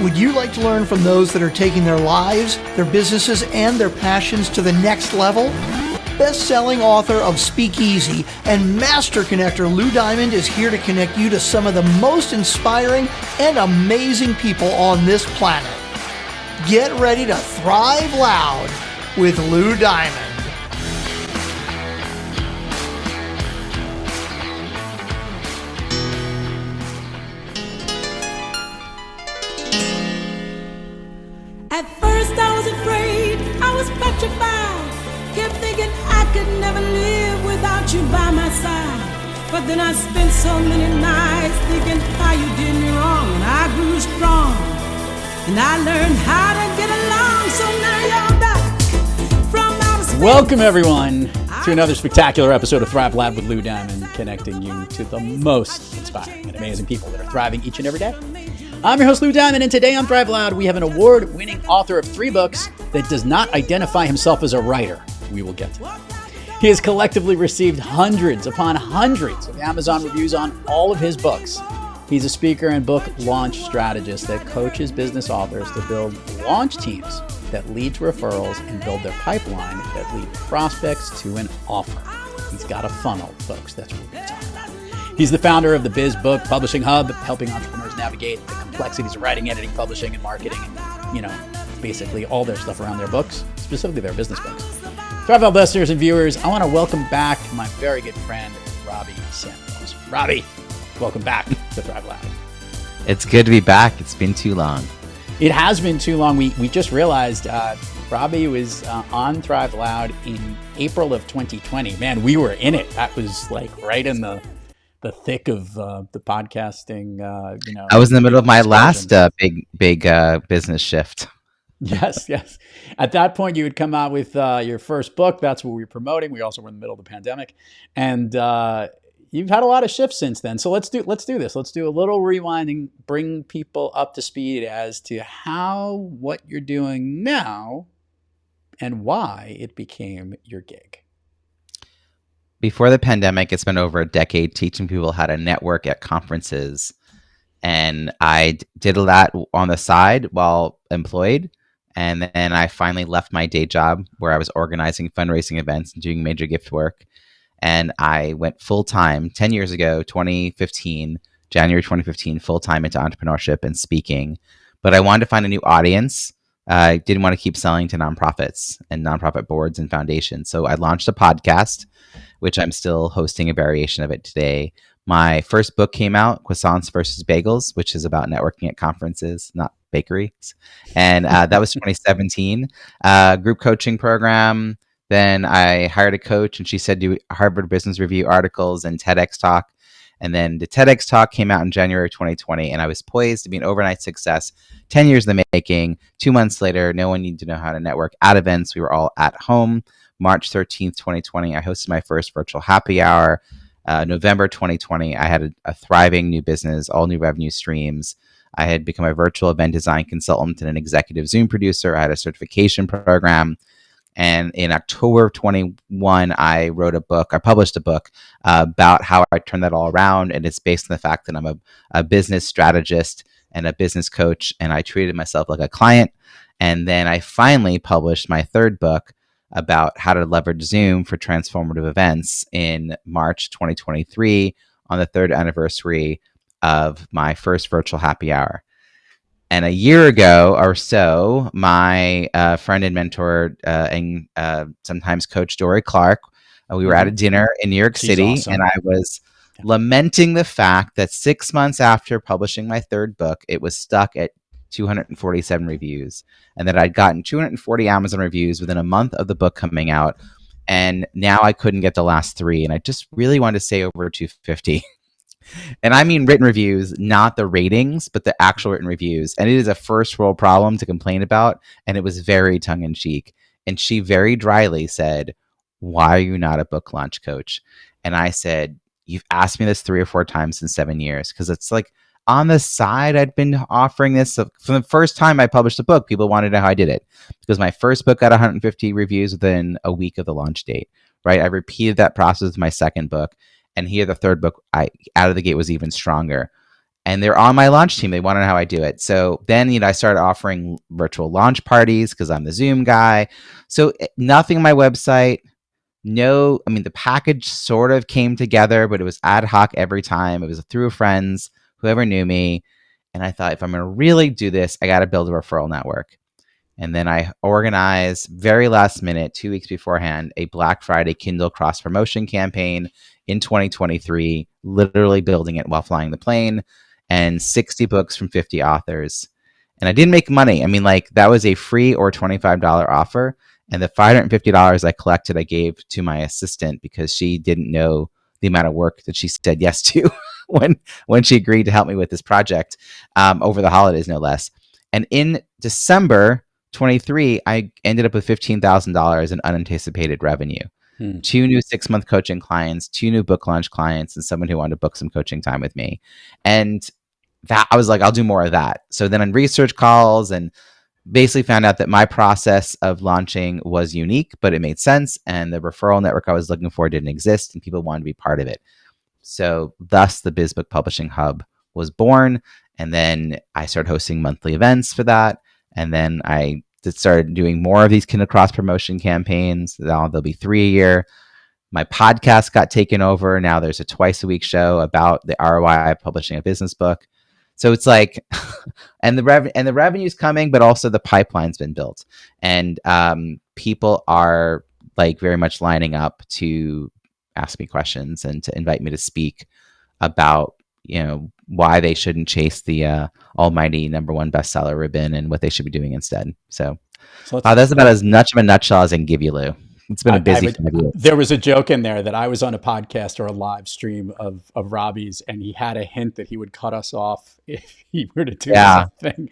Would you like to learn from those that are taking their lives, their businesses, and their passions to the next level? Best-selling author of Speakeasy and master connector Lou Diamond is here to connect you to some of the most inspiring and amazing people on this planet. Get ready to thrive loud with Lou Diamond. At first I was afraid, I was petrified, kept thinking I could never live without you by my side. But then I spent so many nights thinking how you did me wrong, and I grew strong, and I learned how to get along. So now you're back from outer space. Welcome everyone to another spectacular episode of Thrive Loud with Lou Diamond, connecting you to the most inspiring and amazing people that are thriving each and every day. I'm your host, Lou Diamond, and today on Thrive Loud, we have an award-winning author of 3 books that does not identify himself as a writer. We will get to that. He has collectively received hundreds upon hundreds of Amazon reviews on all of his books. He's a speaker and book launch strategist that coaches business authors to build launch teams that lead to referrals and build their pipeline that lead prospects to an offer. He's got a funnel, folks. That's what we're going to talk about. He's the founder of the Biz Book Publishing Hub, helping entrepreneurs navigate the complexities of writing, editing, publishing, and marketing, and, basically all their stuff around their books, specifically their business books. Thrive Loud listeners and viewers, I want to welcome back my very good friend, Robbie Samuels. Robbie, welcome back to Thrive Loud. It's good to be back. It's been too long. It has been too long. We just realized Robbie was on Thrive Loud in April of 2020. Man, we were in it. That was like right in the thick of the podcasting, I was in the middle of my last big business shift. Yes. At that point, you would come out with your first book. That's what we were promoting. We also were in the middle of the pandemic, and you've had a lot of shifts since then. So let's do this. Let's do a little rewinding, bring people up to speed as to what you're doing now and why it became your gig. Before the pandemic, it's been over a decade teaching people how to network at conferences. And I did that on the side while employed. And then I finally left my day job where I was organizing fundraising events and doing major gift work. And I went full-time 10 years ago, January 2015, full-time into entrepreneurship and speaking. But I wanted to find a new audience. I didn't want to keep selling to nonprofits and nonprofit boards and foundations. So I launched a podcast, which I'm still hosting a variation of it today. My first book came out, Croissants versus Bagels, which is about networking at conferences, not bakeries. And that was 2017. Group coaching program. Then I hired a coach and she said, do Harvard Business Review articles and TEDx talk. And then the TEDx talk came out in January 2020, and I was poised to be an overnight success. 10 years in the making. 2 months later, no one needed to know how to network at events. We were all at home. March 13th, 2020, I hosted my first virtual happy hour. November 2020, I had a thriving new business, all new revenue streams. I had become a virtual event design consultant and an executive Zoom producer. I had a certification program. And in October of 21, I published a book about how I turned that all around. And it's based on the fact that I'm a business strategist and a business coach, and I treated myself like a client. And then I finally published my third book about how to leverage Zoom for transformative events in March 2023 on the 3rd anniversary of my first virtual happy hour. And a year ago or so, my friend and mentor and sometimes coach Dory Clark, we were at a dinner in New York City, awesome. And I was lamenting the fact that 6 months after publishing my third book, it was stuck at 247 reviews, and that I'd gotten 240 Amazon reviews within a month of the book coming out. And now I couldn't get the last 3. And I just really wanted to say over 250. And I mean written reviews, not the ratings, but the actual written reviews. And it is a first world problem to complain about. And it was very tongue in cheek. And she very dryly said, "Why are you not a book launch coach?" And I said, "You've asked me this 3 or 4 times in 7 years." Because it's like on the side, I'd been offering this. From the first time I published a book, people wanted to know how I did it. Because my first book got 150 reviews within a week of the launch date, right? I repeated that process with my second book. And here, the third book, I out of the gate was even stronger. and they're on my launch team. They want to know how I do it. So then, I started offering virtual launch parties because I'm the Zoom guy. So nothing on my website. No, I mean, the package sort of came together, but it was ad hoc every time. It was through friends, whoever knew me. And I thought, if I'm going to really do this, I got to build a referral network. And then I organized, very last minute, 2 weeks beforehand, a Black Friday Kindle cross promotion campaign in 2023, literally building it while flying the plane, and 60 books from 50 authors. And I didn't make money. I mean, like, that was a free or $25 offer. And the $550 I collected, I gave to my assistant because she didn't know the amount of work that she said yes to when she agreed to help me with this project over the holidays, no less. And in December 23, I ended up with $15,000 in unanticipated revenue. 2 new 6-month coaching clients, 2 new book launch clients, and someone who wanted to book some coaching time with me. And that, I was like, I'll do more of that. So then on research calls, and basically found out that my process of launching was unique, but it made sense. And the referral network I was looking for didn't exist, and people wanted to be part of it. So thus the BizBook Publishing Hub was born. And then I started hosting monthly events for that. And then I started doing more of these Kindle cross promotion campaigns. Now there'll be 3 a year. My podcast got taken over. Now there's a twice a week show about the ROI of publishing a business book. So it's like, and the revenue's coming, but also the pipeline's been built, and people are like very much lining up to ask me questions and to invite me to speak about, why they shouldn't chase the almighty #1 bestseller ribbon and what they should be doing instead. So that's about as much of a nutshell as I can give you, Lou. It's been a busy 5 years. There was a joke in there that I was on a podcast or a live stream of Robbie's, and he had a hint that he would cut us off if he were to do something.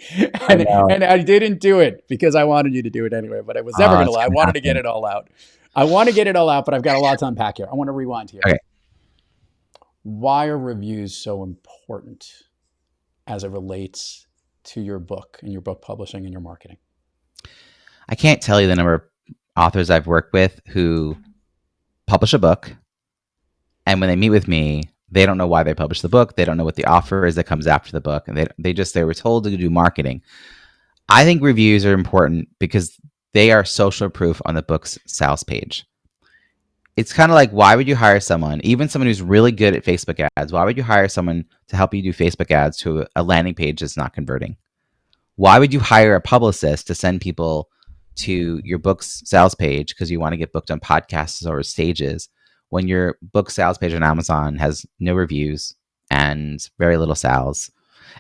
And I didn't do it because I wanted you to do it anyway, but I was never going to lie. I wanted to get it all out. But I've got a lot to unpack here. I want to rewind here. Okay. Why are reviews so important as it relates to your book and your book publishing and your marketing? I can't tell you the number of authors I've worked with who publish a book, and when they meet with me, they don't know why they published the book. They don't know what the offer is that comes after the book, and they were told to do marketing. I think reviews are important because they are social proof on the book's sales page. It's kind of like, why would you hire someone, even someone who's really good at Facebook ads? Why would you hire someone to help you do Facebook ads to a landing page that's not converting? Why would you hire a publicist to send people to your book's sales page because you want to get booked on podcasts or stages when your book sales page on Amazon has no reviews and very little sales?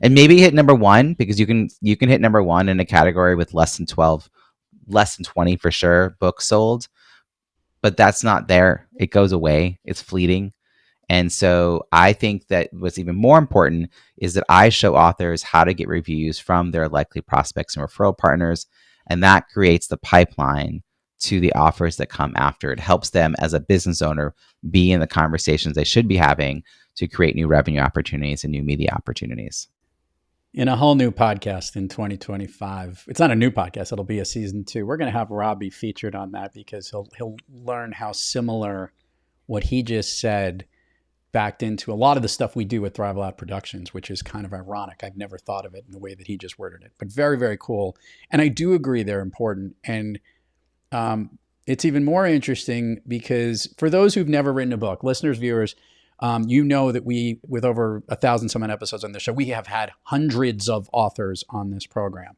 And maybe hit #1 because you can hit #1 in a category with less than 20 for sure books sold, but that's not there. It goes away. It's fleeting. And so I think that what's even more important is that I show authors how to get reviews from their likely prospects and referral partners. And that creates the pipeline to the offers that come after. It helps them as a business owner be in the conversations they should be having to create new revenue opportunities and new media opportunities. In a whole new podcast in 2025, it's not a new podcast, it'll be a season 2. We're going to have Robbie featured on that because he'll learn how similar what he just said backed into a lot of the stuff we do with Thrive Loud Productions, which is kind of ironic. I've never thought of it in the way that he just worded it, but very, very cool. And I do agree they're important. And it's even more interesting because for those who've never written a book, listeners, viewers, you know that we, with over 1,000 some odd episodes on the show, we have had hundreds of authors on this program.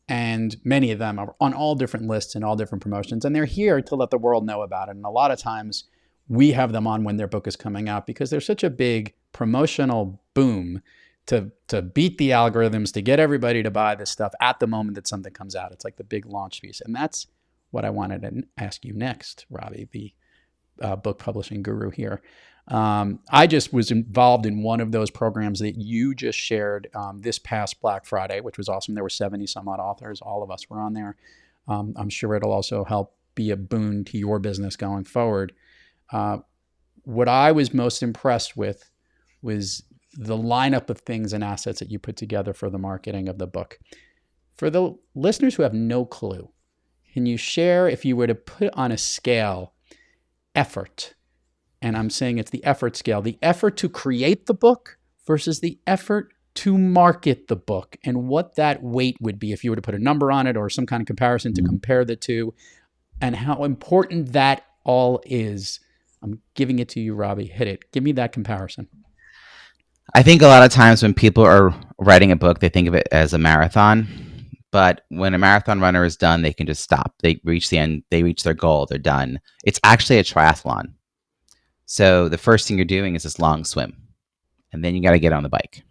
And many of them are on all different lists and all different promotions. And they're here to let the world know about it. And a lot of times we have them on when their book is coming out because there's such a big promotional boom to beat the algorithms, to get everybody to buy this stuff at the moment that something comes out. It's like the big launch piece. And that's what I wanted to ask you next, Robbie, the book publishing guru here. I just was involved in one of those programs that you just shared this past Black Friday, which was awesome. There were 70 some odd authors. All of us were on there. I'm sure it'll also help be a boon to your business going forward. What I was most impressed with was the lineup of things and assets that you put together for the marketing of the book. For the listeners who have no clue, can you share, if you were to put on a scale, effort, and I'm saying it's the effort scale, the effort to create the book versus the effort to market the book and what that weight would be if you were to put a number on it or some kind of comparison to compare the two, and how important that all is. I'm giving it to you, Robbie. Hit it. Give me that comparison. I think a lot of times when people are writing a book, they think of it as a marathon. But when a marathon runner is done, they can just stop. They reach the end, they reach their goal, they're done. It's actually a triathlon. So the first thing you're doing is this long swim. And then you got to get on the bike.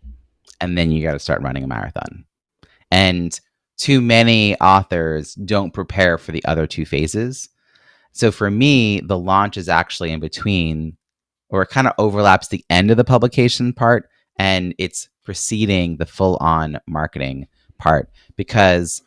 And then you got to start running a marathon. And too many authors don't prepare for the other two phases. So for me, the launch is actually in between, or it kind of overlaps the end of the publication part, and it's preceding the full-on marketing part, because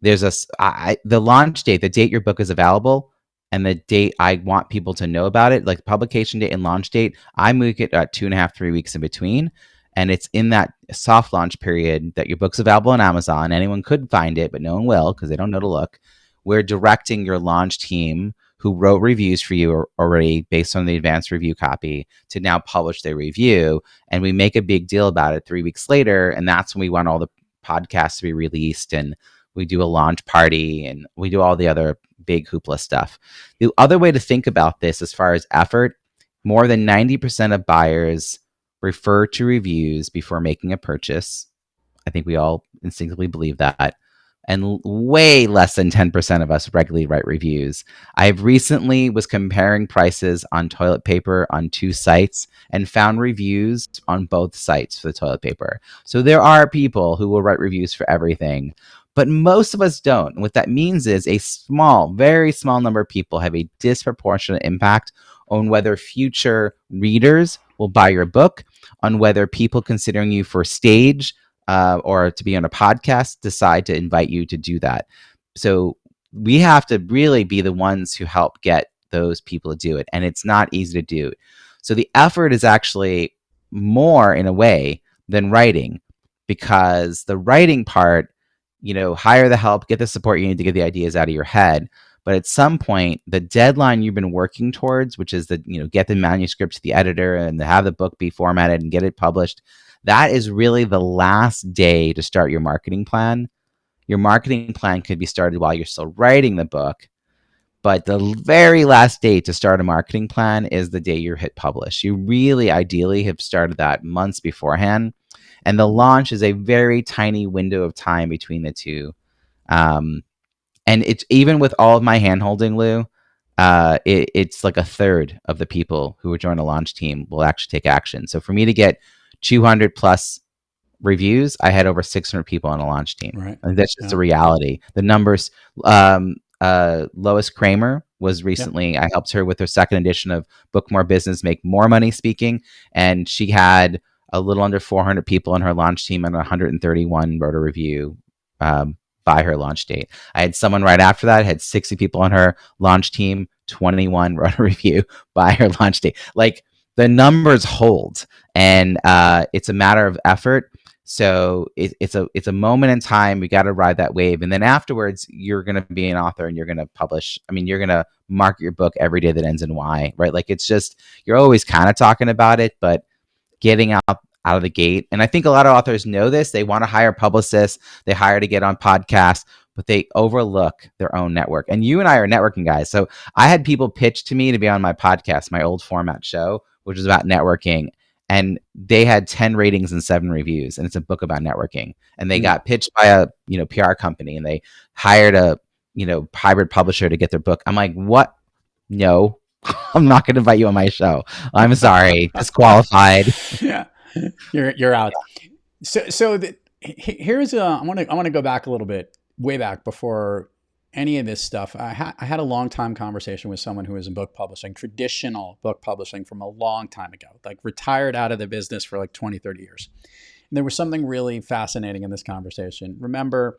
there's the launch date, the date your book is available, and the date I want people to know about it, like publication date and launch date, I move it at 2.5, 3 weeks in between. And it's in that soft launch period that your book's available on Amazon. Anyone could find it, but no one will because they don't know to look. We're directing your launch team, who wrote reviews for you already based on the advanced review copy, to now publish their review. And we make a big deal about it 3 weeks later. And that's when we want all the podcasts to be released, and we do a launch party, and we do all the other big hoopla stuff. The other way to think about this as far as effort, more than 90% of buyers refer to reviews before making a purchase. I think we all instinctively believe that. And way less than 10% of us regularly write reviews. I've recently was comparing prices on toilet paper on 2 sites and found reviews on both sites for the toilet paper. So there are people who will write reviews for everything, but most of us don't. And what that means is a small, very small number of people have a disproportionate impact on whether future readers will buy your book, on whether people considering you for stage or to be on a podcast decide to invite you to do that. So we have to really be the ones who help get those people to do it. And it's not easy to do. So the effort is actually more in a way than writing, because the writing part, hire the help, get the support you need to get the ideas out of your head. But at some point, the deadline you've been working towards, which is get the manuscript to the editor and to have the book be formatted and get it published, that is really the last day to start your marketing plan. Your marketing plan could be started while you're still writing the book, but the very last day to start a marketing plan is the day you're hit publish. You really ideally have started that months beforehand, and the launch is a very tiny window of time between the two. And it's even with all of my hand-holding, Lou, it's like a third of the people who would join a launch team will actually take action. So for me to get 200 plus reviews, I had over 600 people on a launch team. Right. I think that's just a reality. The numbers, Lois Kramer was recently, I helped her with her second edition of Book More Business, Make More Money Speaking. And she had a little under 400 people on her launch team, and 131 wrote a review by her launch date. I had someone right after that, had 60 people on her launch team, 21 wrote a review by her launch date. Like, the numbers hold, and it's a matter of effort. So it's a moment in time. We got to ride that wave, and then afterwards, you're going to be an author, and you're going to publish. I mean, you're going to market your book every day that ends in Y, right? Like, it's just, you're always kind of talking about it, but getting out of the gate. And I think a lot of authors know this. They want to hire publicists, they hire to get on podcasts, but they overlook their own network. And you and I are networking guys. So I had people pitch to me to be on my podcast, my old format show, which was about networking. And they had 10 ratings and 7 reviews. And it's a book about networking. And they got pitched by a PR company, and they hired a hybrid publisher to get their book. I'm like, what? No, I'm not going to invite you on my show. I'm sorry, disqualified. Yeah, you're out. So here's I want to go back a little bit, way back before any of this stuff. I had a long time conversation with someone who was in book publishing, traditional book publishing, from a long time ago, like retired out of the business for like 20, 30 years. And there was something really fascinating in this conversation. Remember,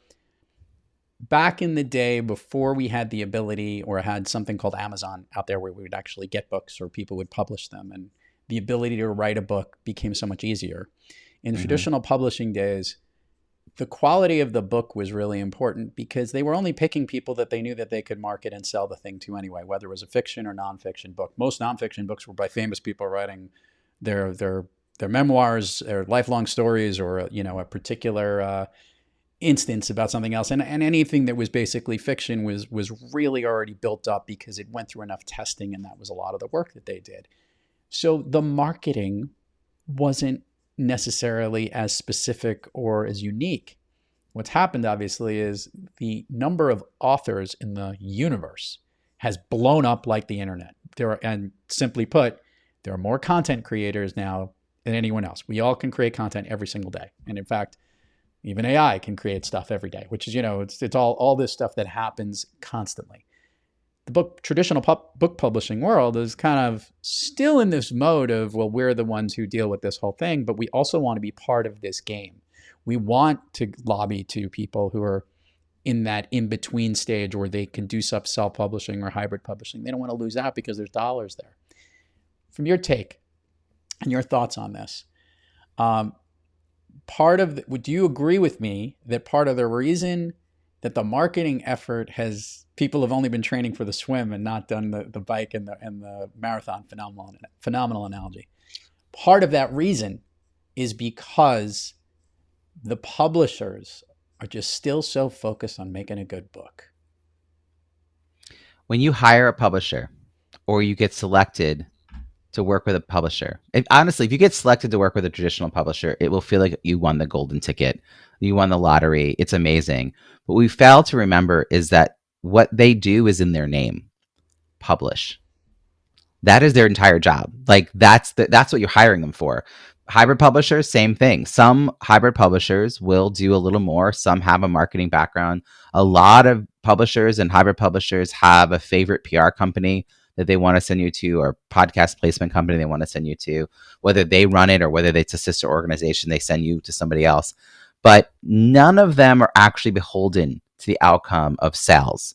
back in the day, before we had the ability or had something called Amazon out there where we would actually get books or people would publish them, and the ability to write a book became so much easier. In traditional publishing days, the quality of the book was really important because they were only picking people that they knew that they could market and sell the thing to anyway, whether it was a fiction or nonfiction book. Most nonfiction books were by famous people writing their their memoirs or lifelong stories, or you know, a particular instance about something else, and anything that was basically fiction was really already built up because it went through enough testing, and that was a lot of the work that they did. So the marketing wasn't necessarily as specific or as unique. What's happened, obviously, is the number of authors in the universe has blown up like the internet. And simply put, there are more content creators now than anyone else. We all can create content every single day. And in fact, even AI can create stuff every day, which is, you know, it's all this stuff that happens constantly. The traditional book publishing world is kind of still in this mode of, well, we're the ones who deal with this whole thing, but we also want to be part of this game. We want to lobby to people who are in that in-between stage where they can do self-publishing or hybrid publishing. They don't want to lose out because there's dollars there. From your take and your thoughts on this, would you agree with me that part of the reason that the marketing effort people have only been training for the swim and not done the bike and the marathon, phenomenal analogy. Part of that reason is because the publishers are just still so focused on making a good book. When you hire a publisher or you get selected to work with a publisher, honestly, if you get selected to work with a traditional publisher, it will feel like you won the golden ticket. You won the lottery. It's amazing. What we fail to remember is that what they do is in their name: publish. That is their entire job. Like that's what you're hiring them for. Hybrid publishers, same thing. Some hybrid publishers will do a little more. Some have a marketing background. A lot of publishers and hybrid publishers have a favorite PR company that they want to send you to, or podcast placement company they want to send you to, whether they run it or whether it's a sister organization, they send you to somebody else. But none of them are actually beholden to the outcome of sales.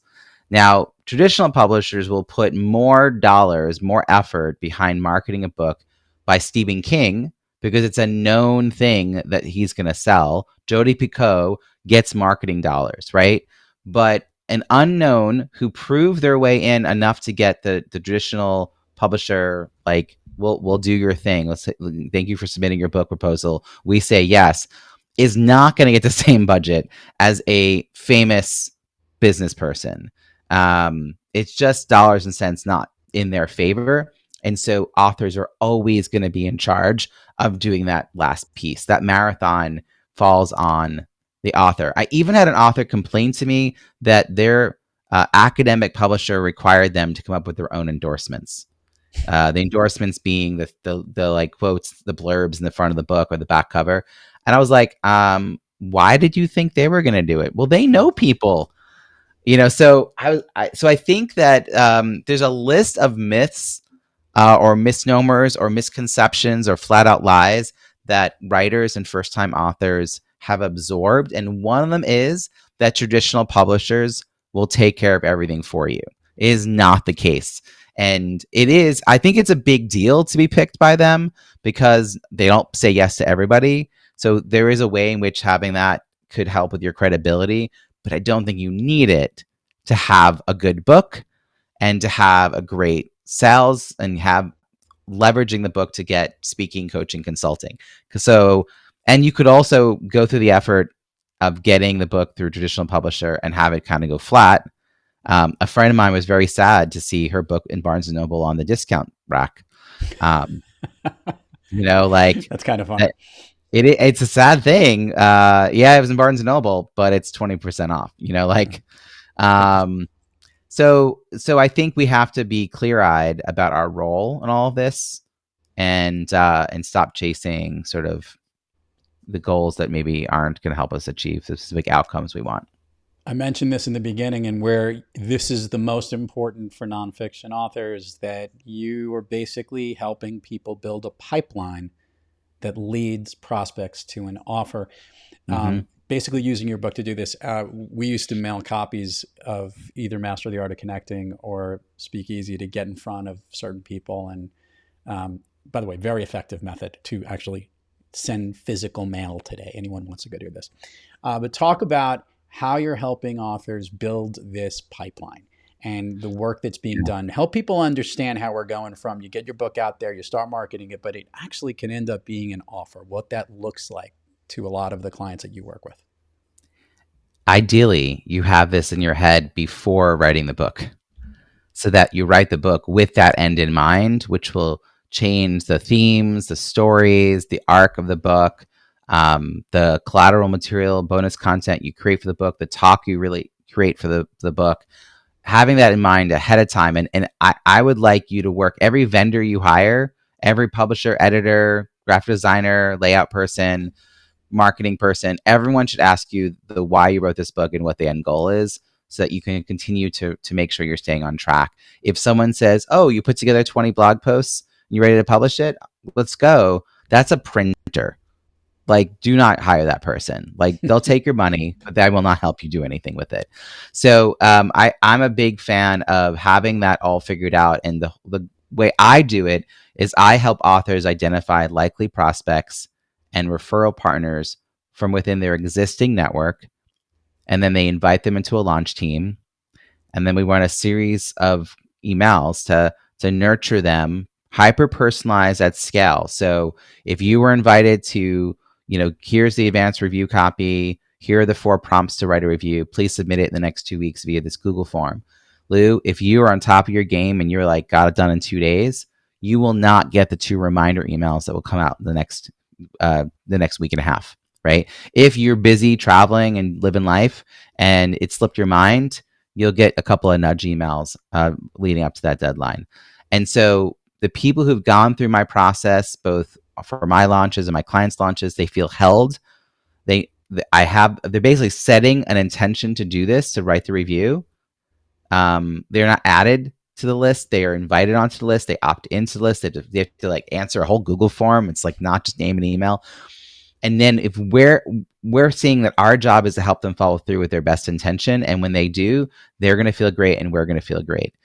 Now, traditional publishers will put more dollars, more effort behind marketing a book by Stephen King because it's a known thing that he's going to sell. Jodi Picoult gets marketing dollars, right? But an unknown who proved their way in enough to get the traditional publisher, like, we'll do your thing. Thank you for submitting your book proposal. We say yes, is not going to get the same budget as a famous business person. It's just dollars and cents not in their favor. And so authors are always going to be in charge of doing that last piece. That marathon falls on the author. I even had an author complain to me that their academic publisher required them to come up with their own endorsements. The endorsements being the like quotes, the blurbs in the front of the book or the back cover. And I was like, why did you think they were going to do it? Well, they know people, you know. So I think that there's a list of myths or misnomers or misconceptions or flat out lies that writers and first time authors have absorbed. And one of them is that traditional publishers will take care of everything for you. It is not the case. And I think it's a big deal to be picked by them because they don't say yes to everybody. So there is a way in which having that could help with your credibility, but I don't think you need it to have a good book and to have a great sales and have leveraging the book to get speaking, coaching, consulting. And you could also go through the effort of getting the book through a traditional publisher and have it kind of go flat. A friend of mine was very sad to see her book in Barnes & Noble on the discount rack. Like that's kind of fun. It's a sad thing. It was in Barnes & Noble, but it's 20% off, So I think we have to be clear-eyed about our role in all of this and stop chasing sort of the goals that maybe aren't going to help us achieve the specific outcomes we want. I mentioned this in the beginning, and where this is the most important for nonfiction authors, that you are basically helping people build a pipeline that leads prospects to an offer. Basically using your book to do this. We used to mail copies of either Master the Art of Connecting or Speakeasy to get in front of certain people. And by the way, very effective method to actually send physical mail today. Anyone wants to go do this. But talk about how you're helping authors build this pipeline. and the work that's being done. Help people understand how we're going from you get your book out there, you start marketing it, but it actually can end up being an offer, what that looks like to a lot of the clients that you work with. Ideally, you have this in your head before writing the book, so that you write the book with that end in mind, which will change the themes, the stories, the arc of the book, the collateral material, bonus content you create for the book, the talk you really create for the book. Having that in mind ahead of time. And I would like you to work every vendor you hire, every publisher, editor, graphic designer, layout person, marketing person, everyone should ask you the why you wrote this book and what the end goal is, so that you can continue to make sure you're staying on track. If someone says, oh, you put together 20 blog posts, you ready to publish it? Let's go. That's a printer. Like, do not hire that person. Like, they'll take your money, but they will not help you do anything with it. So I'm a big fan of having that all figured out. And the way I do it is I help authors identify likely prospects and referral partners from within their existing network. And then they invite them into a launch team. And then we run a series of emails to nurture them, hyper personalized at scale. So if you were invited to, here's the advanced review copy, here are the 4 prompts to write a review, please submit it in the next 2 weeks via this Google form. Lou, if you are on top of your game and you're like, got it done in 2 days, you will not get the 2 reminder emails that will come out the next week and a half, right? If you're busy traveling and living life and it slipped your mind, you'll get a couple of nudge emails leading up to that deadline. And so the people who've gone through my process, both for my launches and my clients' launches, they feel held. They're basically setting an intention to do this, to write the review. They're not added to the list. They are invited onto the list. They opt into the list. They have to like answer a whole Google form. It's like not just name and email. And then if we're seeing that our job is to help them follow through with their best intention. And when they do, they're going to feel great and we're going to feel great.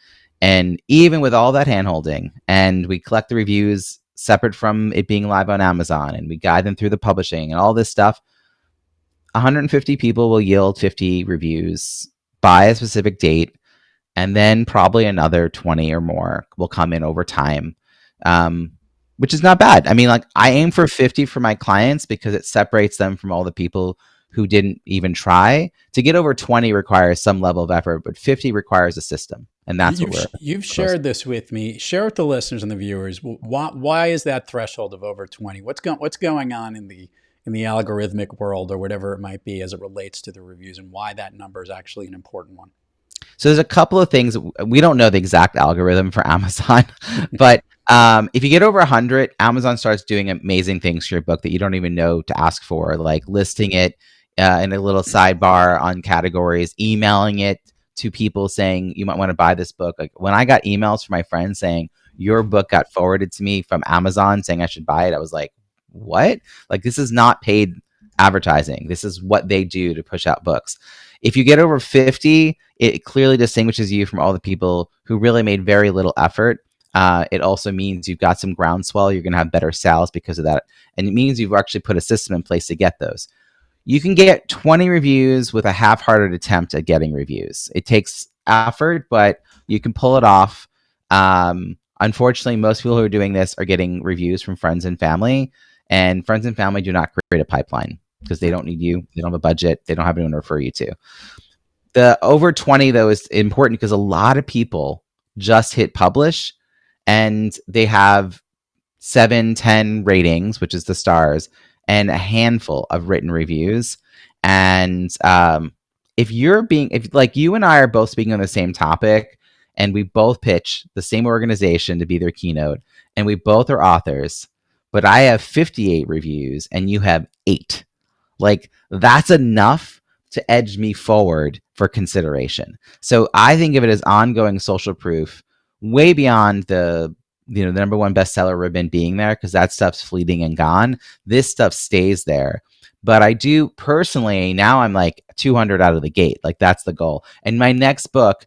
And even with all that handholding, and we collect the reviews separate from it being live on Amazon, and we guide them through the publishing and all this stuff, 150 people will yield 50 reviews by a specific date. And then probably another 20 or more will come in over time, which is not bad. I mean, like, I aim for 50 for my clients because it separates them from all the people who didn't even try. To get over 20 requires some level of effort, but 50 requires a system. And that's you've shared this with me. Share with the listeners and the viewers. Why is that threshold of over 20? What's going on in the algorithmic world, or whatever it might be, as it relates to the reviews, and why that number is actually an important one? So there's a couple of things. We don't know the exact algorithm for Amazon, but if you get over 100, Amazon starts doing amazing things for your book that you don't even know to ask for, like listing it in a little sidebar on categories, emailing it to people saying you might want to buy this book. Like, when I got emails from my friends saying your book got forwarded to me from Amazon saying I should buy it, I was like, what? Like, this is not paid advertising. This is what they do to push out books. If you get over 50, it clearly distinguishes you from all the people who really made very little effort. It also means you've got some groundswell. You're going to have better sales because of that. And it means you've actually put a system in place to get those. You can get 20 reviews with a half-hearted attempt at getting reviews. It takes effort, but you can pull it off. Unfortunately, most people who are doing this are getting reviews from friends and family. And friends and family do not create a pipeline because they don't need you. They don't have a budget. They don't have anyone to refer you to. The over 20, though, is important because a lot of people just hit publish and they have 7, 10 ratings, which is the stars, and a handful of written reviews. And if like you and I are both speaking on the same topic and we both pitch the same organization to be their keynote and we both are authors, but I have 58 reviews and you have 8, like, that's enough to edge me forward for consideration. So I think of it as ongoing social proof, way beyond the number one bestseller ribbon being there, because that stuff's fleeting and gone. This stuff stays there. But I do personally, now I'm like 200 out of the gate. Like, that's the goal. And my next book,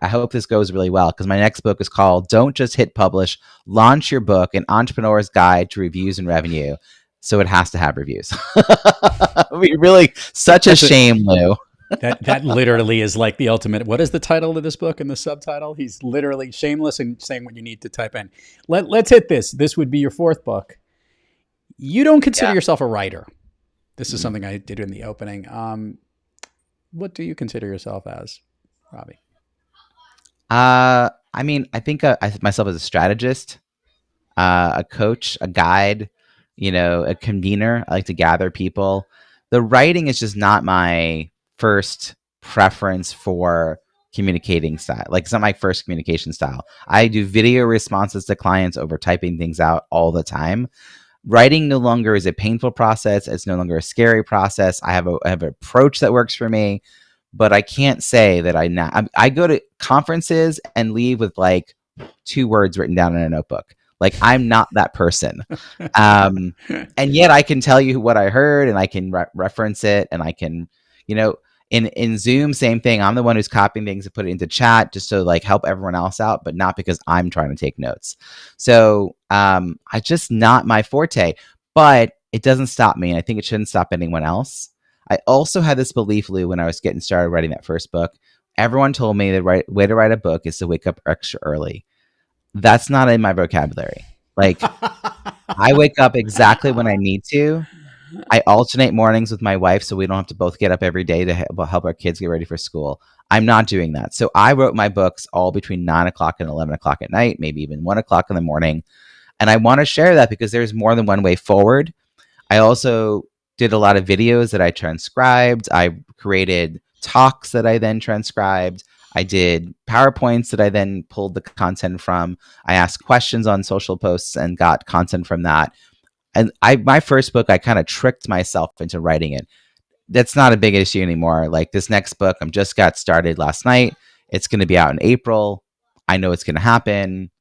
I hope this goes really well, because my next book is called Don't Just Hit Publish, Launch Your Book, An Entrepreneur's Guide to Reviews and Revenue. So it has to have reviews. It'd be really such a shame, Lou. That literally is like the ultimate. What is the title of this book and the subtitle? He's literally shameless and saying what you need to type in. Let's hit this. This would be your fourth book. You don't consider Yeah. yourself a writer. This is Mhm. something I did in the opening. What do you consider yourself as, Robbie? I mean, I think I think myself as a strategist, a coach, a guide, a convener. I like to gather people. The writing is just not my first preference for communicating style. Like, it's not my first communication style. I do video responses to clients over typing things out all the time. Writing no longer is a painful process. It's no longer a scary process. I have an approach that works for me, but I can't say that I go to conferences and leave with like 2 words written down in a notebook. Like, I'm not that person. And yet I can tell you what I heard, and I can reference it, and I can, you know, in Zoom, same thing. I'm the one who's copying things and put it into chat just to like help everyone else out, but not because I'm trying to take notes. So I just not my forte, but it doesn't stop me. And I think it shouldn't stop anyone else. I also had this belief, Lou, when I was getting started writing that first book. Everyone told me the right way to write a book is to wake up extra early. That's not in my vocabulary. Like, I wake up exactly when I need to. I alternate mornings with my wife so we don't have to both get up every day to help our kids get ready for school. I'm not doing that. So I wrote my books all between 9 o'clock and 11 o'clock at night, maybe even 1 o'clock in the morning. And I want to share that because there's more than one way forward. I also did a lot of videos that I transcribed. I created talks that I then transcribed. I did PowerPoints that I then pulled the content from. I asked questions on social posts and got content from that. And my first book, I kind of tricked myself into writing it. That's not a big issue anymore. Like, this next book, I'm just got started last night. It's going to be out in April. I know it's going to happen.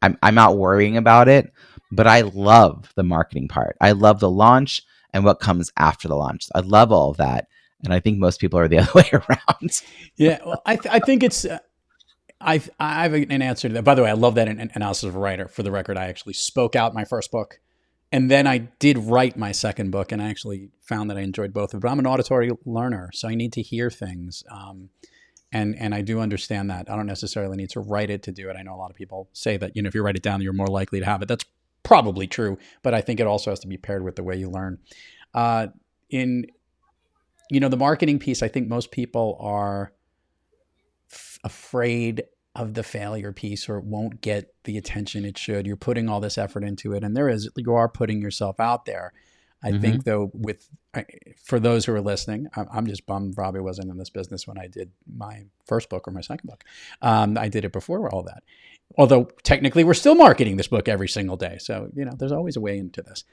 I'm not worrying about it, but I love the marketing part. I love the launch and what comes after the launch. I love all of that. And I think most people are the other way around. Yeah, well, I think it's. I have an answer to that. By the way, I love that analysis of a writer. For the record, I actually spoke out my first book, and then I did write my second book, and I actually found that I enjoyed both of them. But I'm an auditory learner, so I need to hear things, and I do understand that. I don't necessarily need to write it to do it. I know a lot of people say that, if you write it down, you're more likely to have it. That's probably true, but I think it also has to be paired with the way you learn. In the marketing piece, I think most people are afraid of the failure piece, or it won't get the attention it should. You're putting all this effort into it, and you are putting yourself out there. I think, though, for those who are listening, I'm just bummed Robbie wasn't in this business when I did my first book or my second book. I did it before all that. Although technically we're still marketing this book every single day. So, there's always a way into this.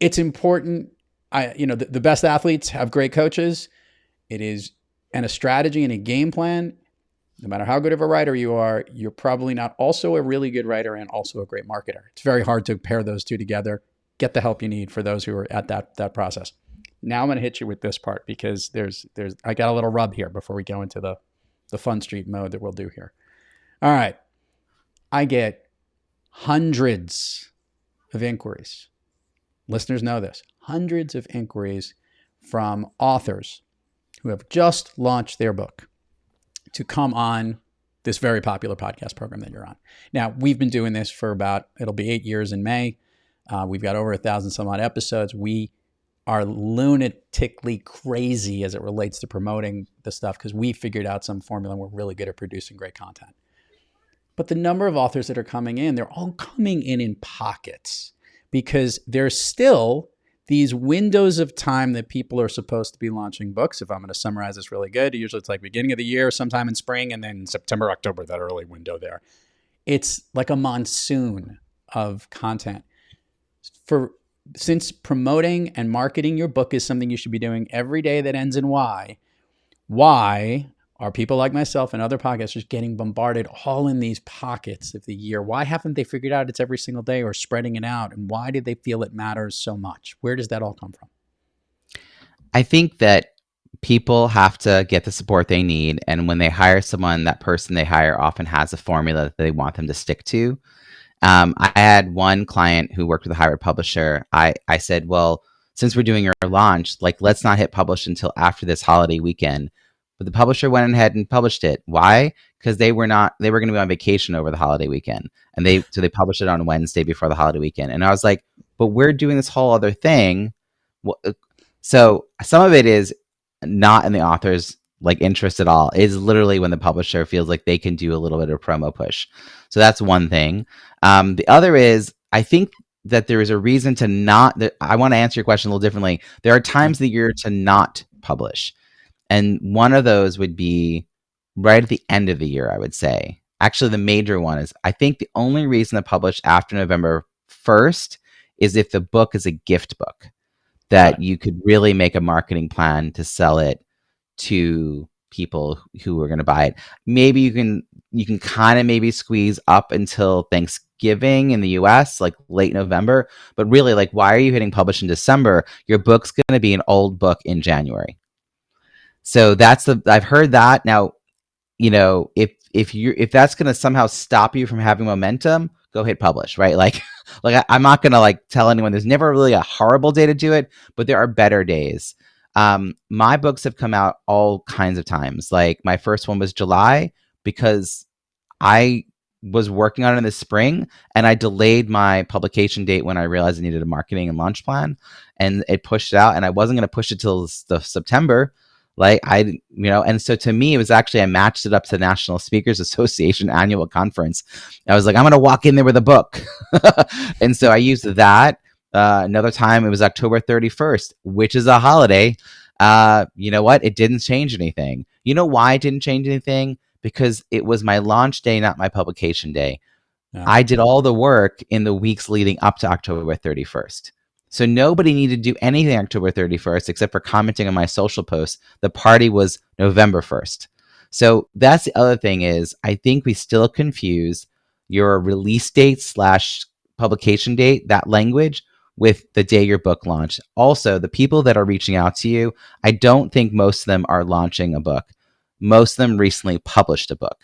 It's important. The best athletes have great coaches. And a strategy and a game plan. No matter how good of a writer you are, you're probably not also a really good writer and also a great marketer. It's very hard to pair those two together. Get the help you need for those who are at that process. Now I'm going to hit you with this part because I got a little rub here before we go into the fun street mode that we'll do here. All right. I get hundreds of inquiries. Listeners know this. Hundreds of inquiries from authors who have just launched their book to come on this very popular podcast program that you're on. Now, we've been doing this for it'll be 8 years in May. We've got over 1,000 some odd episodes. We are lunatically crazy as it relates to promoting the stuff because we figured out some formula and we're really good at producing great content. But the number of authors that are coming in, they're all coming in pockets because there's still these windows of time that people are supposed to be launching books. If I'm going to summarize this really good, usually it's like beginning of the year, sometime in spring, and then September, October, that early window there. It's like a monsoon of content. Since promoting and marketing your book is something you should be doing every day that ends in Y, why are people like myself and other podcasters getting bombarded all in these pockets of the year? Why haven't they figured out it's every single day or spreading it out? And why did they feel it matters so much? Where does that all come from? I think that people have to get the support they need. And when they hire someone, that person they hire often has a formula that they want them to stick to. I had one client who worked with a Harvard publisher. I said, well, since we're doing your launch, like, let's not hit publish until after this holiday weekend. But the publisher went ahead and published it. Why? Because they were going to be on vacation over the holiday weekend. And they published it on Wednesday before the holiday weekend. And I was like, but we're doing this whole other thing. So some of it is not in the author's like interest at all. It's literally when the publisher feels like they can do a little bit of promo push. So that's one thing. The other is, I think that there is a reason to not, I want to answer your question a little differently. There are times of the year to not publish. And one of those would be right at the end of the year, I would say. Actually, the major one is, I think the only reason to publish after November 1st is if the book is a gift book that you could really make a marketing plan to sell it to people who are going to buy it. Maybe you can kind of maybe squeeze up until Thanksgiving in the US, like late November. But really, like, why are you hitting publish in December? Your book's going to be an old book in January. So I've heard that. Now, if that's going to somehow stop you from having momentum, go hit publish, right? Like I'm not going to like tell anyone there's never really a horrible day to do it, but there are better days. My books have come out all kinds of times. Like my first one was July because I was working on it in the spring and I delayed my publication date when I realized I needed a marketing and launch plan, and it pushed it out, and I wasn't going to push it till the September. And so to me, it was actually, I matched it up to the National Speakers Association annual conference. I was like, I'm going to walk in there with a book. And so I used that. Another time it was October 31st, which is a holiday. You know what? It didn't change anything. You know why it didn't change anything? Because it was my launch day, not my publication day. Yeah. I did all the work in the weeks leading up to October 31st. So nobody needed to do anything October 31st except for commenting on my social posts. The party was November 1st. So that's the other thing is, I think we still confuse your release date / publication date, that language, with the day your book launched. Also, the people that are reaching out to you, I don't think most of them are launching a book. Most of them recently published a book.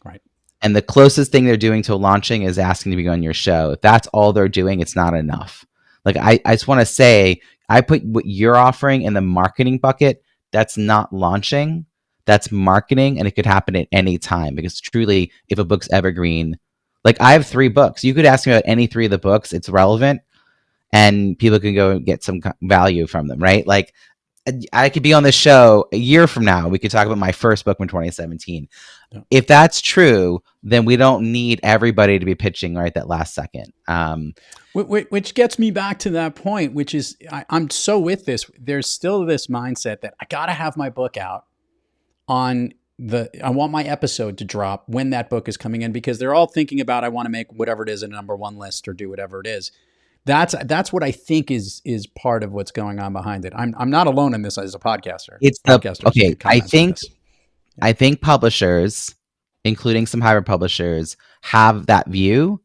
Right. And the closest thing they're doing to launching is asking to be on your show. If that's all they're doing, it's not enough. Like I just want to say, I put what you're offering in the marketing bucket. That's not launching. That's marketing, and it could happen at any time, because truly, if a book's evergreen, like I have 3 books. You could ask me about any 3 of the books. It's relevant, and people can go and get some value from them, right? Like I could be on this show a year from now. We could talk about my first book from 2017. Yeah. If that's true, then we don't need everybody to be pitching right that last second. Which gets me back to that point, which is I'm so with this. There's still this mindset that I got to have my book out I want my episode to drop when that book is coming in, because they're all thinking about, I want to make whatever it is a #1 list or do whatever it is. That's what I think is part of what's going on behind it. I'm not alone in this as a podcaster. Okay. I think publishers, including some hybrid publishers, have that view.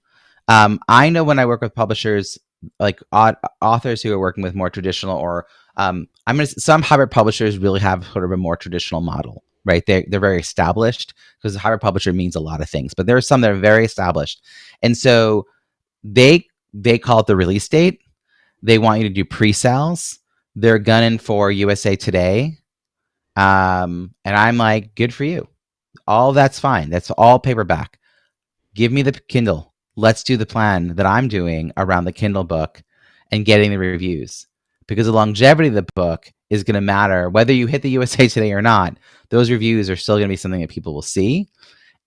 I know when I work with publishers, like authors who are working with more traditional, or some hybrid publishers really have sort of a more traditional model, right? They're very established, because a hybrid publisher means a lot of things, but there are some that are very established, and so they call it the release date. They want you to do pre-sales. They're gunning for USA Today. And I'm like, good for you. All that's fine. That's all paperback. Give me the Kindle. Let's do the plan that I'm doing around the Kindle book and getting the reviews, because the longevity of the book is going to matter. Whether you hit the USA Today or not, those reviews are still going to be something that people will see.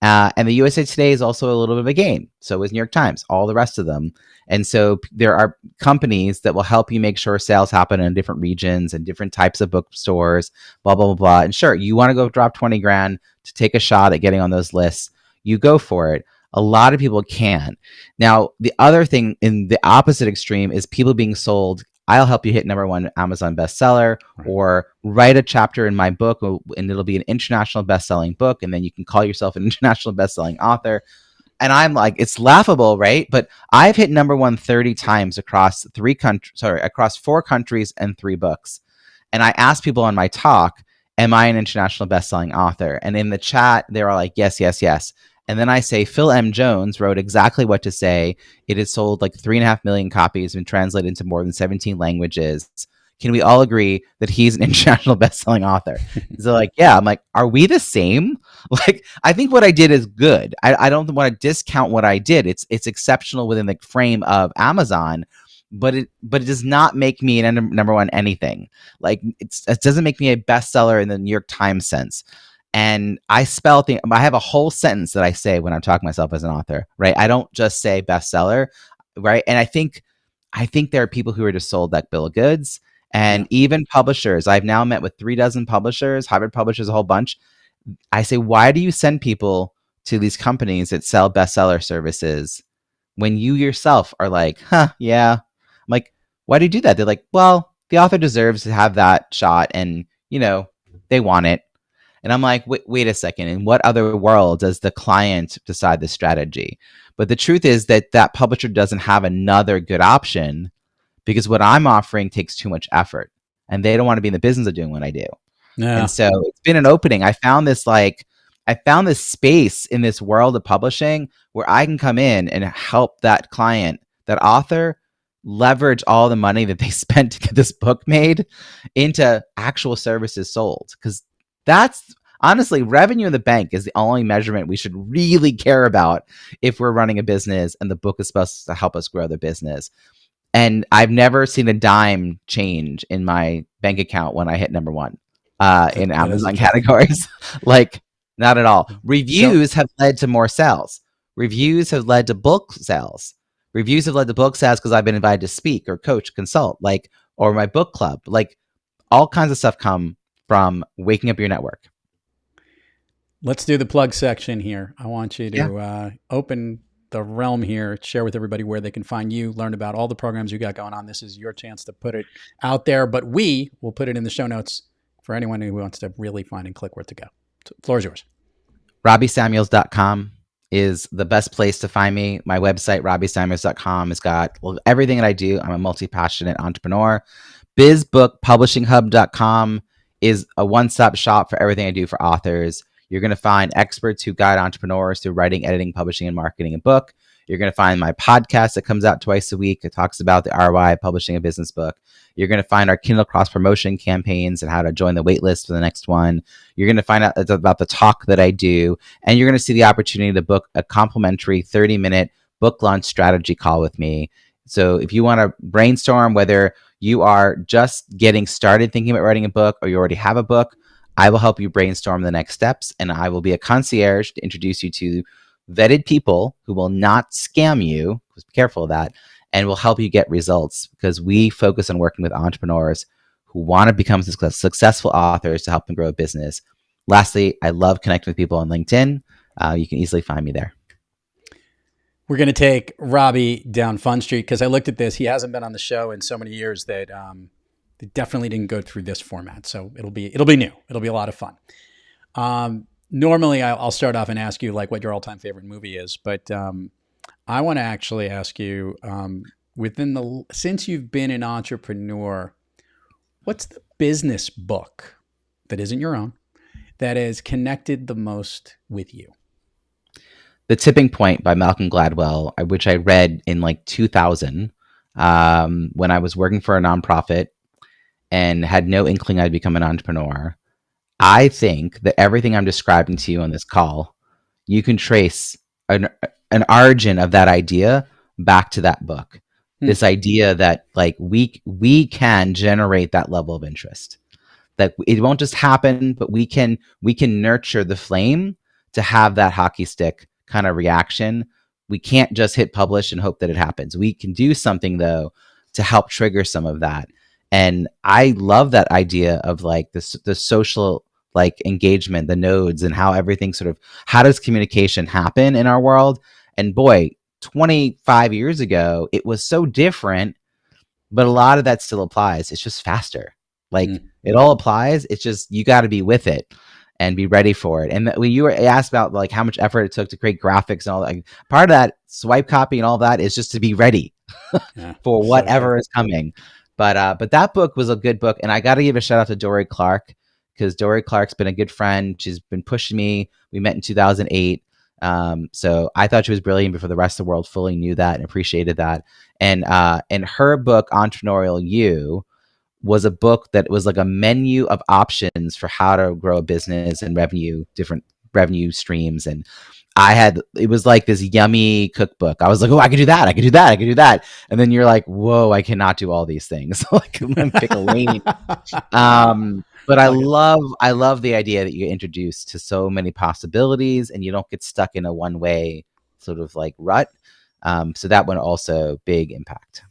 And the USA Today is also a little bit of a game. So is New York Times, all the rest of them. And so there are companies that will help you make sure sales happen in different regions and different types of bookstores, blah, blah, blah, blah. And sure, you want to go drop 20 grand to take a shot at getting on those lists, you go for it. A lot of people can. Now, the other thing in the opposite extreme is people being sold, I'll help you hit #1 Amazon bestseller, or write a chapter in my book, and it'll be an international best-selling book, and then you can call yourself an international best-selling author. And I'm like, it's laughable, right? But I've hit #1 30 times across 4 countries and 3 books. And I asked people on my talk, am I an international best-selling author? And in the chat, they were like, yes, yes, yes. And then I say, Phil M. Jones wrote exactly what to say. It has sold like 3.5 million copies, been translated into more than 17 languages. can we all agree that he's an international best-selling author? So like, yeah. I'm like, are we the same? Like, I think what I did is good. I don't want to discount what I did. It's exceptional within the frame of Amazon, but it does not make me an number one anything. Like, it doesn't make me a bestseller in the New York Times sense. And I have a whole sentence that I say when I'm talking myself as an author, right? I don't just say bestseller, right? And I think there are people who are just sold that bill of goods, and even publishers. I've now met with 36 publishers, hybrid publishers, a whole bunch. I say, why do you send people to these companies that sell bestseller services when you yourself are like, yeah. I'm like, why do you do that? They're like, well, the author deserves to have that shot, and they want it. And I'm like, wait a second. In what other world does the client decide the strategy? But the truth is that publisher doesn't have another good option, because what I'm offering takes too much effort, and they don't want to be in the business of doing what I do. Yeah. And so it's been an opening. I found this space in this world of publishing where I can come in and help that client, that author, leverage all the money that they spent to get this book made into actual services sold. Because that's honestly, revenue in the bank is the only measurement we should really care about if we're running a business and the book is supposed to help us grow the business. And I've never seen a dime change in my bank account when I hit number one in Amazon categories. Like, not at all. Reviews have led to more sales. Reviews have led to book sales. Reviews have led to book sales because I've been invited to speak or coach, consult, or my book club. Like, all kinds of stuff come from waking up your network. Let's do the plug section here. I want you to open the realm here, share with everybody where they can find you, learn about all the programs you got going on. This is your chance to put it out there, but we will put it in the show notes for anyone who wants to really find and click where to go. So, the floor is yours. RobbieSamuels.com is the best place to find me. My website, RobbieSamuels.com, has got everything that I do. I'm a multi-passionate entrepreneur. BizBookPublishingHub.com is a one-stop shop for everything I do for authors. You're going to find experts who guide entrepreneurs through writing, editing, publishing, and marketing a book. You're going to find my podcast that comes out twice a week. It talks about the ROI of publishing a business book. You're going to find our Kindle cross-promotion campaigns and how to join the wait list for the next one. You're going to find out about the talk that I do. And you're going to see the opportunity to book a complimentary 30-minute book launch strategy call with me. So if you want to brainstorm whether you are just getting started thinking about writing a book or you already have a book, I will help you brainstorm the next steps, and I will be a concierge to introduce you to vetted people who will not scam you. Be careful of that, and will help you get results, because we focus on working with entrepreneurs who want to become successful authors to help them grow a business. Lastly, I love connecting with people on LinkedIn. You can easily find me there. We're going to take Robbie down Fun Street because I looked at this. He hasn't been on the show in so many years that they definitely didn't go through this format. So it'll be new. It'll be a lot of fun. Normally, I'll start off and ask you what your all-time favorite movie is, but I want to actually ask you, since you've been an entrepreneur, what's the business book that isn't your own that has connected the most with you? The Tipping Point by Malcolm Gladwell, which I read in 2000 when I was working for a nonprofit and had no inkling I'd become an entrepreneur. I think that everything I'm describing to you on this call, you can trace an origin of that idea back to that book. This idea that we can generate that level of interest, that it won't just happen, but we can nurture the flame to have that hockey stick kind of reaction. We can't just hit publish and hope that it happens. We can do something though to help trigger some of that. And I love that idea of the social engagement, the nodes, and how everything how does communication happen in our world? And boy, 25 years ago, it was so different, but a lot of that still applies. It's just faster. It all applies. It's just, you got to be with it and be ready for it. And when you were asked about how much effort it took to create graphics and all that, part of that swipe copy and all that is just to be ready for whatever is coming. But that book was a good book. And I got to give a shout out to Dory Clark, because Dory Clark's been a good friend. She's been pushing me. We met in 2008. So I thought she was brilliant before the rest of the world fully knew that and appreciated that. And her book, Entrepreneurial You, was a book that was like a menu of options for how to grow a business and different revenue streams. And it was like this yummy cookbook. I was like, oh, I could do that. I could do that. I could do that. And then you're like, whoa, I cannot do all these things. Like I'm pick a lane. But I love the idea that you get introduced to so many possibilities and you don't get stuck in a one way sort of like rut. So that one also big impact.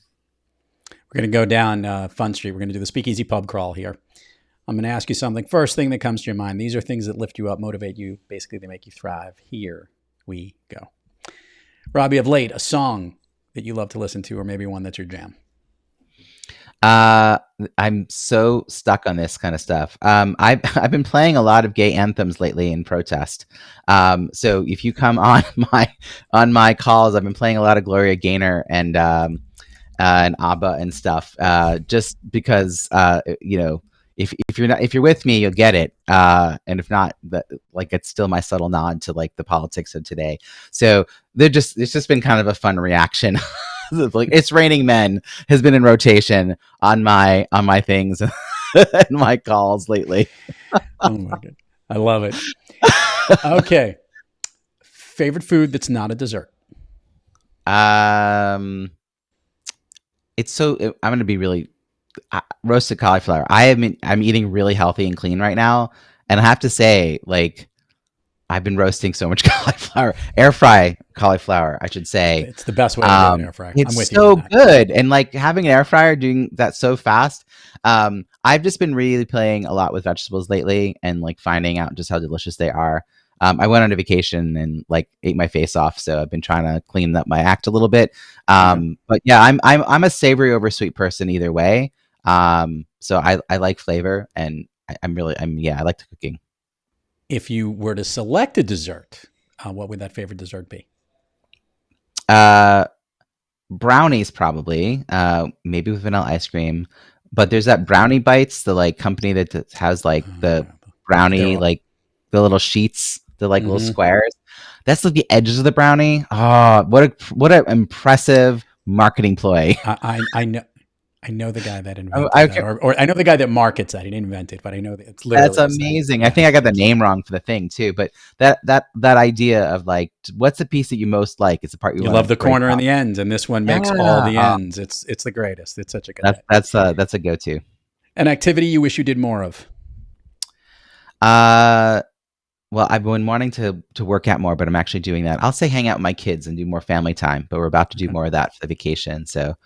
We're going to go down Fun Street. We're going to do the Speakeasy pub crawl here. I'm going to ask you something. First thing that comes to your mind. These are things that lift you up, motivate you. Basically, they make you thrive. Here we go. Robbie, of late, a song that you love to listen to, or maybe one that's your jam. I'm so stuck on this kind of stuff. I've been playing a lot of gay anthems lately in protest. So if you come on my calls, I've been playing a lot of Gloria Gaynor and ABBA and stuff. Just because if you're with me, you'll get it. And if not, it's still my subtle nod to like the politics of today. So it's just been kind of a fun reaction. Like It's Raining Men has been in rotation on my things and my calls lately. Oh my God. I love it. Okay. Favorite food that's not a dessert? I'm going to be really roasted cauliflower. I'm eating really healthy and clean right now. And I have to say, like, I've been roasting so much cauliflower, air fry cauliflower, I should say. It's the best way to do an air fry. It's so good. And like having an air fryer doing that so fast. I've just been really playing a lot with vegetables lately and like finding out just how delicious they are. I went on a vacation and like ate my face off. So I've been trying to clean up my act a little bit. But yeah, I'm a savory over sweet person either way. So I like flavor and I like the cooking. If you were to select a dessert, what would that favorite dessert be? Brownies probably, maybe with vanilla ice cream. But there's that Brownie Bites, the like company that has like the brownie, like the little sheets, the like little squares. That's like the edges of the brownie. Oh, what an impressive marketing ploy. I know the guy that invented that, or I know the guy that markets that. He didn't invent it, but I know that it's literally. That's amazing. I think I got the name wrong for the thing too, but that idea of like, what's the piece that you most like? It's the part you love the corner and the ends, and this one makes all the ends. It's the greatest. It's such a good. That's a go-to. An activity you wish you did more of? Well, I've been wanting to work out more, but I'm actually doing that. I'll say hang out with my kids and do more family time, but we're about to do more of that for the vacation. So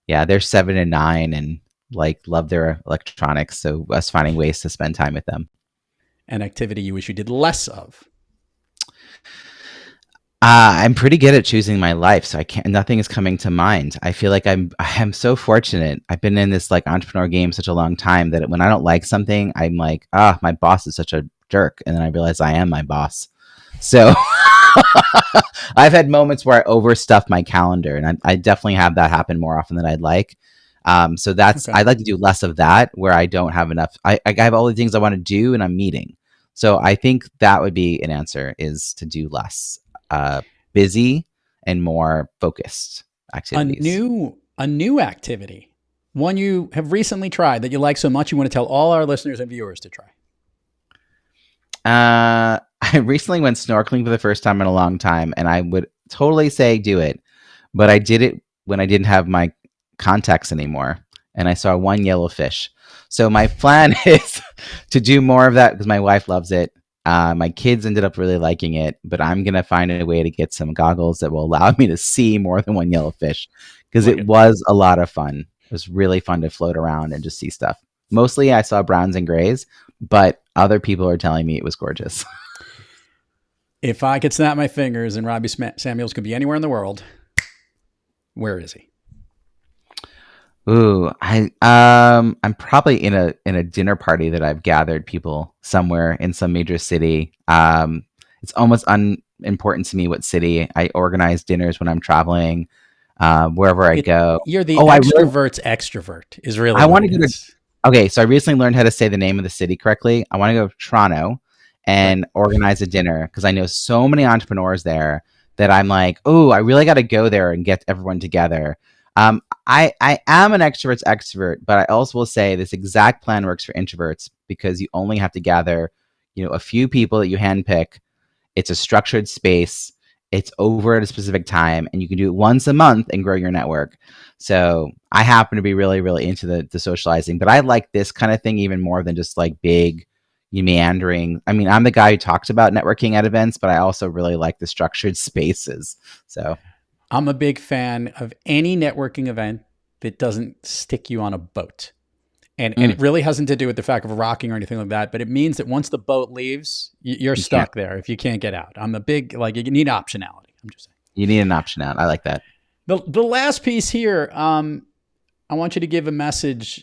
yeah, they're 7 and 9 and like love their electronics. So us finding ways to spend time with them. An activity you wish you did less of? I'm pretty good at choosing my life, so nothing is coming to mind. I feel like I'm so fortunate. I've been in this like entrepreneur game such a long time that when I don't like something, I'm like, my boss is such a jerk, and then I realize I am my boss. So I've had moments where I overstuff my calendar, and I definitely have that happen more often than I'd like. So that's I'd like to do less of that, where I don't have enough. I have all the things I want to do, and I'm meeting. So I think that would be an answer: is to do less busy and more focused activities. A new activity, one you have recently tried that you like so much you want to tell all our listeners and viewers to try. I recently went snorkeling for the first time in a long time, and I would totally say do it, but I did it when I didn't have my contacts anymore, and I saw one yellow fish. So my plan is to do more of that because my wife loves it. My kids ended up really liking it, but I'm going to find a way to get some goggles that will allow me to see more than one yellow fish because it was a lot of fun. It was really fun to float around and just see stuff. Mostly I saw browns and grays, but other people are telling me it was gorgeous. If I could snap my fingers and Robbie Samuels could be anywhere in the world, where is he? Ooh, I'm probably in a dinner party that I've gathered people somewhere in some major city. It's almost unimportant to me what city. I organize dinners when I'm traveling, wherever I go. You're the extrovert's extrovert is really. I want to go to. Okay, so I recently learned how to say the name of the city correctly. I want to go to Toronto and organize a dinner because I know so many entrepreneurs there that I'm like, oh, I really got to go there and get everyone together. I am an extrovert's extrovert, but I also will say this exact plan works for introverts because you only have to gather, a few people that you handpick. It's a structured space. It's over at a specific time, and you can do it once a month and grow your network. So I happen to be really, really into the socializing, but I like this kind of thing even more than just like big meandering. I mean, I'm the guy who talks about networking at events, but I also really like the structured spaces. So I'm a big fan of any networking event that doesn't stick you on a boat. And it really hasn't to do with the fact of rocking or anything like that, but it means that once the boat leaves, you're stuck there if you can't get out. I'm a big, you need optionality. I'm just saying. You need an option out. I like that. The last piece here, I want you to give a message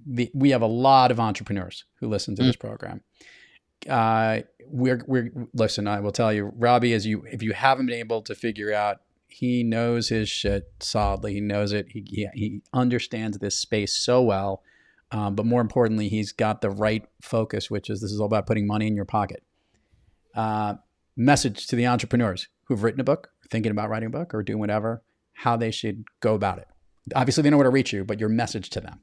we have a lot of entrepreneurs who listen to this program. Listen, I will tell you, Robbie, if you haven't been able to figure out, he knows his shit solidly. He knows it. He understands this space so well. But more importantly, he's got the right focus, which is this is all about putting money in your pocket. Message to the entrepreneurs who've written a book, or thinking about writing a book, or doing whatever, how they should go about it. Obviously, they know where to reach you, but your message to them.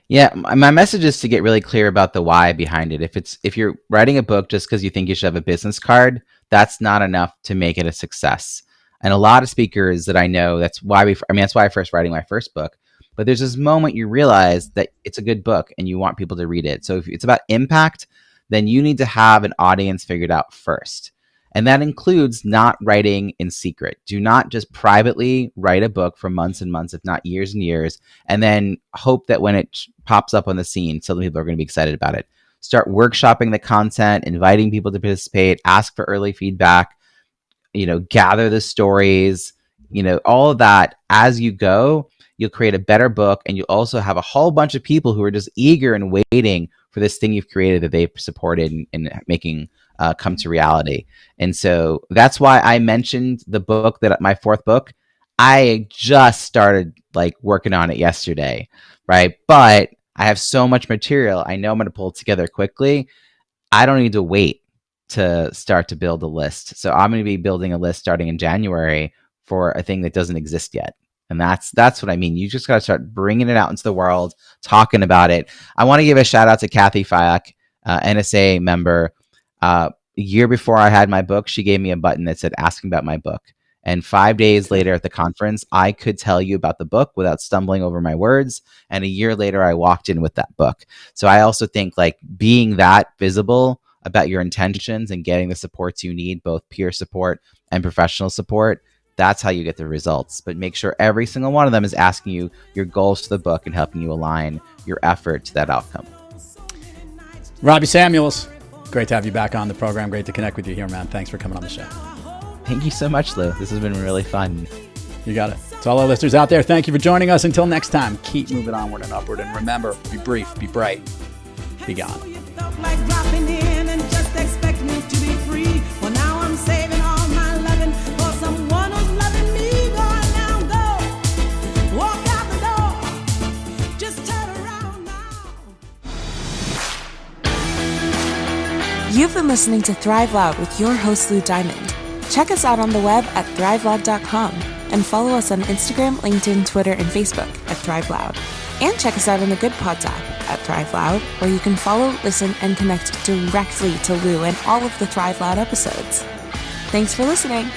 Yeah, my message is to get really clear about the why behind it. If you're writing a book just because you think you should have a business card, that's not enough to make it a success. And a lot of speakers that I know, that's why I first writing my first book. But there's this moment you realize that it's a good book and you want people to read it. So if it's about impact, then you need to have an audience figured out first. And that includes not writing in secret. Do not just privately write a book for months and months, if not years and years, and then hope that when it pops up on the scene, some people are going to be excited about it. Start workshopping the content, inviting people to participate, ask for early feedback, gather the stories, all of that. As you go, you'll create a better book, and you'll also have a whole bunch of people who are just eager and waiting for this thing you've created that they've supported in making come to reality. And so that's why I mentioned the book, that my fourth book, I just started working on it yesterday, right? But I have so much material. I know I'm going to pull it together quickly. I don't need to wait to start to build a list. So I'm going to be building a list starting in January for a thing that doesn't exist yet. And that's what I mean. You just got to start bringing it out into the world, talking about it. I want to give a shout out to Kathy Fyak, NSA member. A year before I had my book, she gave me a button that said asking about my book. And 5 days later at the conference, I could tell you about the book without stumbling over my words. And a year later, I walked in with that book. So I also think being that visible about your intentions and getting the supports you need, both peer support and professional support, that's how you get the results. But make sure every single one of them is asking you your goals to the book and helping you align your effort to that outcome. Robbie Samuels, great to have you back on the program. Great to connect with you here, man. Thanks for coming on the show. Thank you so much, Lou. This has been really fun. You got it. To all our listeners out there, thank you for joining us. Until next time, keep moving onward and upward. And remember, be brief, be bright, be gone. Like dropping in and just expect me to be free. Well, now I'm saving all my loving for someone who's loving me. Go on now, go. Walk out the door. Just turn around now. You've been listening to Thrive Loud with your host, Lou Diamond. Check us out on the web at thriveloud.com and follow us on Instagram, LinkedIn, Twitter, and Facebook at Thrive Loud. And check us out on the Good Pods app at Thrive Loud, where you can follow, listen, and connect directly to Lou and all of the Thrive Loud episodes. Thanks for listening.